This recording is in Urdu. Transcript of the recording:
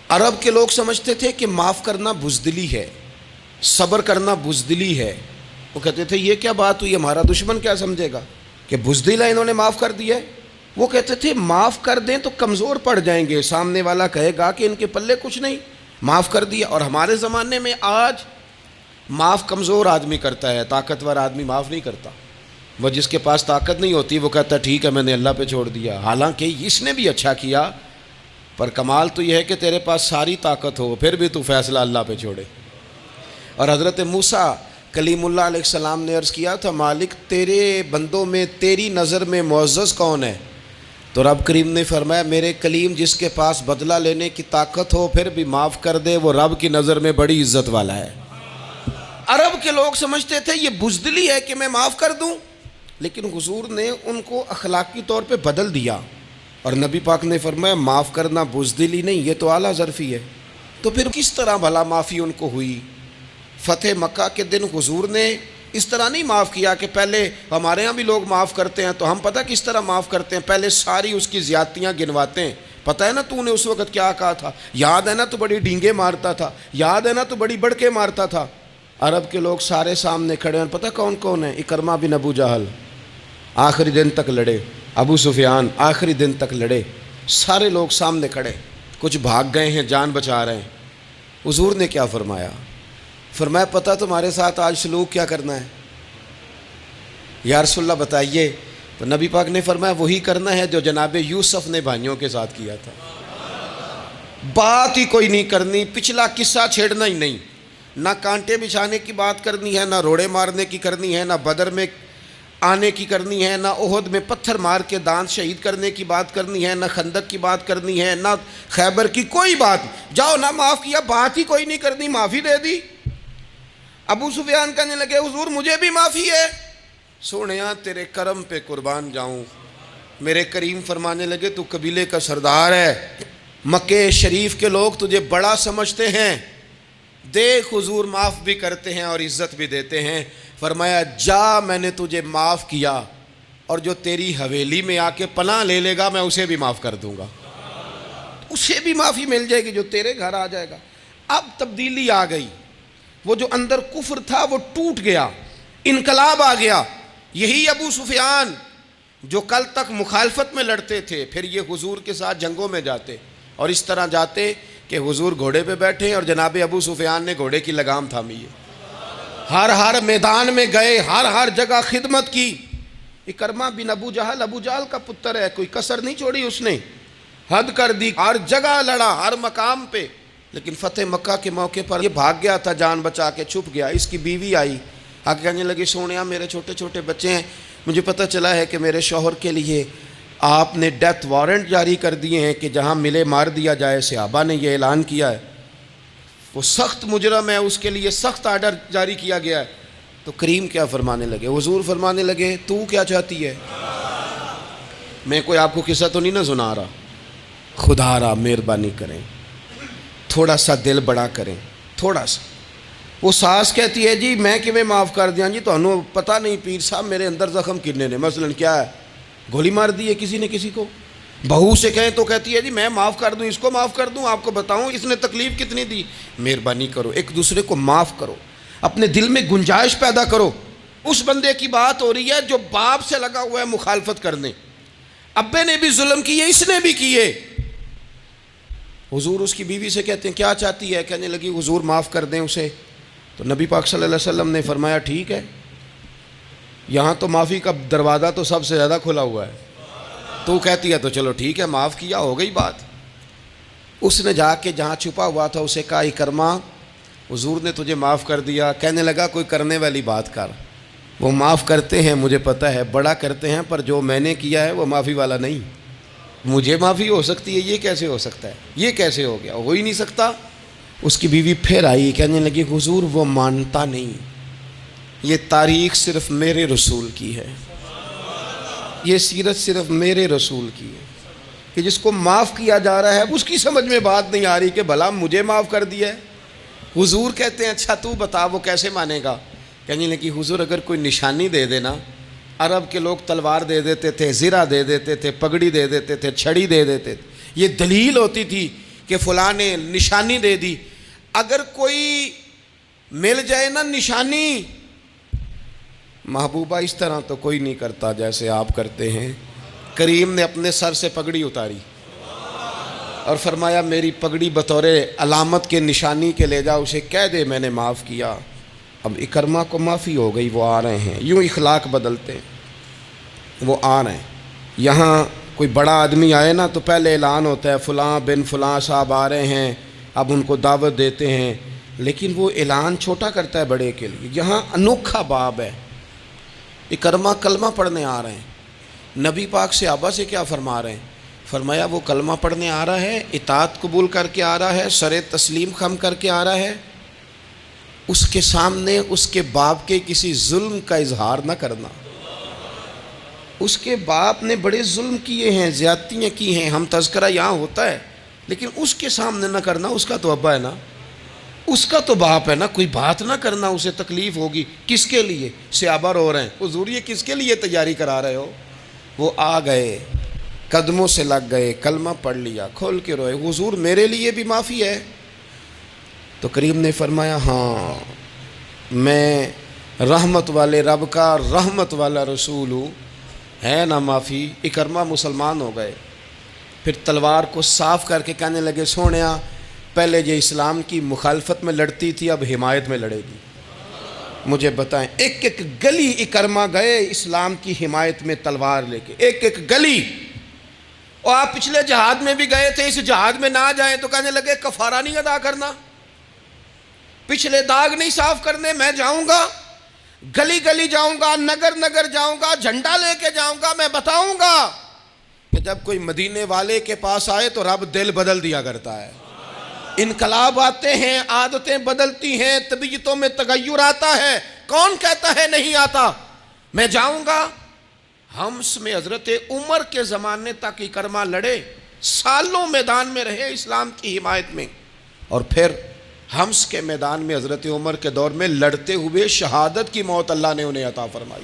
عرب کے لوگ سمجھتے تھے کہ معاف کرنا بزدلی ہے، صبر کرنا بزدلی ہے۔ وہ کہتے تھے یہ کیا بات ہوئی، ہمارا دشمن کیا سمجھے گا کہ بزدل ہے، انہوں نے معاف کر دیا ہے۔ وہ کہتے تھے معاف کر دیں تو کمزور پڑ جائیں گے، سامنے والا کہے گا کہ ان کے پلے کچھ نہیں، معاف کر دیا۔ اور ہمارے زمانے میں آج معاف کمزور آدمی کرتا ہے، طاقتور آدمی معاف نہیں کرتا۔ وہ جس کے پاس طاقت نہیں ہوتی وہ کہتا ہے ٹھیک ہے میں نے اللہ پہ چھوڑ دیا، حالانکہ اس نے بھی اچھا کیا، پر کمال تو یہ ہے کہ تیرے پاس ساری طاقت ہو پھر بھی تو فیصلہ اللہ پہ چھوڑے۔ اور حضرت موسیٰ کلیم اللہ علیہ السلام نے عرض کیا تھا مالک تیرے بندوں میں تیری نظر میں معزز کون ہے؟ تو رب کریم نے فرمایا میرے کلیم جس کے پاس بدلہ لینے کی طاقت ہو پھر بھی معاف کر دے وہ رب کی نظر میں بڑی عزت والا ہے۔ عرب کے لوگ سمجھتے تھے یہ بزدلی ہے کہ میں معاف کر دوں، لیکن حضور نے ان کو اخلاقی طور پہ بدل دیا، اور نبی پاک نے فرمایا معاف کرنا بزدلی نہیں، یہ تو اعلیٰ ظرفی ہے۔ تو پھر کس طرح بھلا معافی ان کو ہوئی؟ فتح مکہ کے دن حضور نے اس طرح نہیں معاف کیا کہ پہلے ہمارے ہاں بھی لوگ معاف کرتے ہیں تو ہم پتہ کس طرح معاف کرتے ہیں، پہلے ساری اس کی زیادتیاں گنواتے ہیں۔ پتہ ہے نا تو نے اس وقت کیا کہا تھا، یاد ہے نا تو بڑی ڈینگے مارتا تھا، یاد ہے نا تو بڑی بڑکے مارتا تھا۔ عرب کے لوگ سارے سامنے کھڑے ہیں، پتہ کون کون ہیں؟ اکرمہ بن ابو جہل آخری دن تک لڑے، ابو سفیان آخری دن تک لڑے، سارے لوگ سامنے کھڑے، کچھ بھاگ گئے ہیں جان بچا رہے ہیں۔ حضور نے کیا فرمایا؟ فرمایا پتہ تمہارے ساتھ آج سلوک کیا کرنا ہے؟ یا رسول اللہ بتائیے۔ تو نبی پاک نے فرمایا وہی کرنا ہے جو جناب یوسف نے بھائیوں کے ساتھ کیا تھا، بات ہی کوئی نہیں کرنی، پچھلا قصہ چھیڑنا ہی نہیں، نہ کانٹے بچھانے کی بات کرنی ہے، نہ روڑے مارنے کی کرنی ہے، نہ بدر میں آنے کی کرنی ہے، نہ احد میں پتھر مار کے دانت شہید کرنے کی بات کرنی ہے، نہ خندق کی بات کرنی ہے، نہ خیبر کی کوئی بات۔ جاؤ نہ معاف کیا، بات ہی کوئی نہیں کرنی، معافی دے دی۔ ابو سفیان کہنے لگے حضور مجھے بھی معافی ہے۔ سونیا تیرے کرم پہ قربان جاؤں۔ میرے کریم فرمانے لگے تو قبیلے کا سردار ہے، مکہ شریف کے لوگ تجھے بڑا سمجھتے ہیں، دیکھ حضور معاف بھی کرتے ہیں اور عزت بھی دیتے ہیں۔ فرمایا جا میں نے تجھے معاف کیا، اور جو تیری حویلی میں آ کے پناہ لے لے گا میں اسے بھی معاف کر دوں گا، اسے بھی معافی مل جائے گی جو تیرے گھر آ جائے گا۔ اب تبدیلی آ گئی، وہ جو اندر کفر تھا وہ ٹوٹ گیا، انقلاب آ گیا۔ یہی ابو سفیان جو کل تک مخالفت میں لڑتے تھے پھر یہ حضور کے ساتھ جنگوں میں جاتے، اور اس طرح جاتے کہ حضور گھوڑے پہ بیٹھے اور جناب ابو سفیان نے گھوڑے کی لگام تھامی ہے، ہر میدان میں گئے، ہر جگہ خدمت کی۔ اکرمہ بن ابو جہل کا پتر ہے، کوئی کسر نہیں چھوڑی اس نے، حد کر دی، ہر جگہ لڑا، ہر مقام پہ۔ لیکن فتح مکہ کے موقع پر یہ بھاگ گیا تھا، جان بچا کے چھپ گیا۔ اس کی بیوی آئی، آگے کہنے لگی سونیا میرے چھوٹے چھوٹے بچے ہیں، مجھے پتہ چلا ہے کہ میرے شوہر کے لیے آپ نے ڈیتھ وارنٹ جاری کر دیے ہیں کہ جہاں ملے مار دیا جائے، صحابہ نے یہ اعلان کیا ہے، وہ سخت مجرم ہے، اس کے لیے سخت آرڈر جاری کیا گیا ہے۔ تو کریم کیا فرمانے لگے؟ حضور فرمانے لگے تو کیا چاہتی ہے؟ میں کوئی آپ کو قصہ تو نہیں نہ سنا رہا، خدا را مہربانی کریں، تھوڑا سا دل بڑا کریں، تھوڑا سا۔ وہ ساس کہتی ہے جی میں کیویں معاف کر دیاں جی، تمہیں پتہ نہیں پیر صاحب میرے اندر زخم کنے نے، مثلاً کیا ہے، گولی مار دی ہے کسی نے کسی کو۔ بہو سے کہیں تو کہتی ہے جی میں معاف کر دوں، اس کو معاف کر دوں، آپ کو بتاؤں اس نے تکلیف کتنی دی۔ مہربانی کرو ایک دوسرے کو معاف کرو، اپنے دل میں گنجائش پیدا کرو۔ اس بندے کی بات ہو رہی ہے جو باپ سے لگا ہوا ہے مخالفت کرنے، ابے نے بھی ظلم کیے، اس نے بھی کیے۔ حضور اس کی بیوی سے کہتے ہیں کیا چاہتی ہے؟ کہنے لگی حضور معاف کر دیں اسے۔ تو نبی پاک صلی اللہ علیہ وسلم نے فرمایا ٹھیک ہے، یہاں تو معافی کا دروازہ تو سب سے زیادہ کھلا ہوا ہے، تو کہتی ہے تو چلو ٹھیک ہے معاف کیا، ہو گئی بات۔ اس نے جا کے جہاں چھپا ہوا تھا اسے کہا اکرمہ حضور نے تجھے معاف کر دیا۔ کہنے لگا کوئی کرنے والی بات کر، وہ معاف کرتے ہیں مجھے پتہ ہے، بڑا کرتے ہیں، پر جو میں نے کیا ہے وہ معافی والا نہیں۔ مجھے معافی ہو سکتی ہے، یہ کیسے ہو سکتا ہے، یہ کیسے ہو گیا، ہو ہی نہیں سکتا۔ اس کی بیوی پھر آئی، کہنے لگی حضور وہ مانتا نہیں، یہ تاریخ صرف میرے رسول کی ہے، یہ سیرت صرف میرے رسول کی ہے، کہ جس کو معاف کیا جا رہا ہے اس کی سمجھ میں بات نہیں آ رہی کہ بھلا مجھے معاف کر دیا ہے۔ حضور کہتے ہیں اچھا تو بتا وہ کیسے مانے گا؟ کہنے لگی حضور اگر کوئی نشانی دے دینا، عرب کے لوگ تلوار دے دیتے تھے، زرہ دے دیتے تھے، پگڑی دے دیتے تھے، چھڑی دے دیتے تھے، یہ دلیل ہوتی تھی کہ فلاں نے نشانی دے دی. اگر کوئی مل جائے نا نشانی، محبوبہ اس طرح تو کوئی نہیں کرتا جیسے آپ کرتے ہیں. کریم نے اپنے سر سے پگڑی اتاری اور فرمایا میری پگڑی بطور علامت کے نشانی کے لے جا، اسے کہہ دے میں نے معاف کیا. اب اکرمہ کو معافی ہو گئی، وہ آ رہے ہیں. یوں اخلاق بدلتے ہیں، وہ آ رہے ہیں. یہاں کوئی بڑا آدمی آئے نا تو پہلے اعلان ہوتا ہے فلاں بن فلاں صاحب آ رہے ہیں، اب ان کو دعوت دیتے ہیں. لیکن وہ اعلان چھوٹا کرتا ہے بڑے کے لیے. یہاں انوکھا باب ہے. اکرمہ کلمہ پڑھنے آ رہے ہیں. نبی پاک صحابہ سے کیا فرما رہے ہیں؟ فرمایا وہ کلمہ پڑھنے آ رہا ہے، اطاعت قبول کر کے آ رہا ہے، سر تسلیم خم کر کے آ رہا ہے. اس کے سامنے اس کے باپ کے کسی ظلم کا اظہار نہ کرنا. اس کے باپ نے بڑے ظلم کیے ہیں، زیادتیاں کی ہیں، ہم تذکرہ یہاں ہوتا ہے، لیکن اس کے سامنے نہ کرنا. اس کا تو ابا ہے نا، اس کا تو باپ ہے نا. کوئی بات نہ کرنا، اسے تکلیف ہوگی. کس کے لیے؟ صحابہ رو رہے ہیں. حضور یہ کس کے لیے تیاری کرا رہے ہو؟ وہ آ گئے، قدموں سے لگ گئے، کلمہ پڑھ لیا، کھول کے روئے. حضور میرے لیے بھی معافی ہے؟ تو کریم نے فرمایا ہاں، میں رحمت والے رب کا رحمت والا رسول ہوں، ہے نا معافی. اکرمہ مسلمان ہو گئے. پھر تلوار کو صاف کر کے کہنے لگے سونیا پہلے یہ اسلام کی مخالفت میں لڑتی تھی، اب حمایت میں لڑے گی. مجھے بتائیں، ایک ایک گلی اکرمہ گئے اسلام کی حمایت میں تلوار لے کے، ایک ایک گلی. اور آپ پچھلے جہاد میں بھی گئے تھے، اس جہاد میں نہ جائیں تو کہنے لگے کفارہ نہیں ادا کرنا، پچھلے داغ نہیں صاف کرنے. میں جاؤں گا، گلی گلی جاؤں گا، نگر نگر جاؤں گا، جھنڈا لے کے جاؤں گا. میں بتاؤں گا کہ جب کوئی مدینے والے کے پاس آئے تو رب دل بدل دیا کرتا ہے. انقلاب آتے ہیں، عادتیں بدلتی ہیں، طبیعتوں میں تغیر آتا ہے. کون کہتا ہے نہیں آتا؟ میں جاؤں گا. حمص میں حضرت عمر کے زمانے تک اکرمہ لڑے، سالوں میدان میں رہے اسلام کی حمایت میں. اور پھر حمص کے میدان میں حضرت عمر کے دور میں لڑتے ہوئے شہادت کی موت اللہ نے انہیں عطا فرمائی.